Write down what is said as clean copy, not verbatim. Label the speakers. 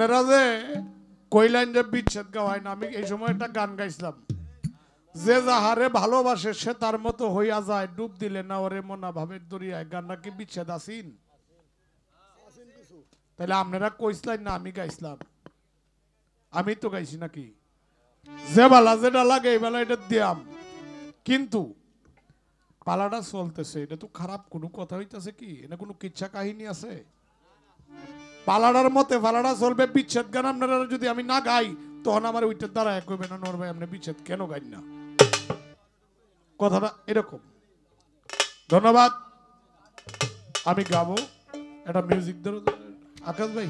Speaker 1: আপনারা যে কইলেন যে বিচ্ছেদ গাওয়ায় না, আমি এই সময় একটা গান গাইছিলাম, যে যাহারে ভালোবাসে সে তার মতো হইয়া যায়, ডুব দিলে না ওরে মনা ভাবের দরিয়ায়। গানটা কি বিচ্ছেদ আসিন? তাহলে আপনারা কইছিলেন না, আমি গাইছিলাম। আমি তো গাইছি নাকি? যে বেলা যেটা লাগে এই বেলা এটা দিয়াম, কিন্তু পালাটা চলতেছে, এটা তো খারাপ কোনো কথা হইতেছে কি? এটা কোনো কিচ্ছা কাহিনী আছে? পালাডার মতে পালাডা চলবে, বিচ্ছেদ গান আপনারা যদি আমি না গাই তখন আমার ওইটার দ্বারা এক হইবে না। নর ভাই আপনি বিচ্ছেদ কেন গাই না? কথাটা এরকম। ধন্যবাদ। আমি গাবো, এটা মিউজিক ধরো। আকাশ ভাই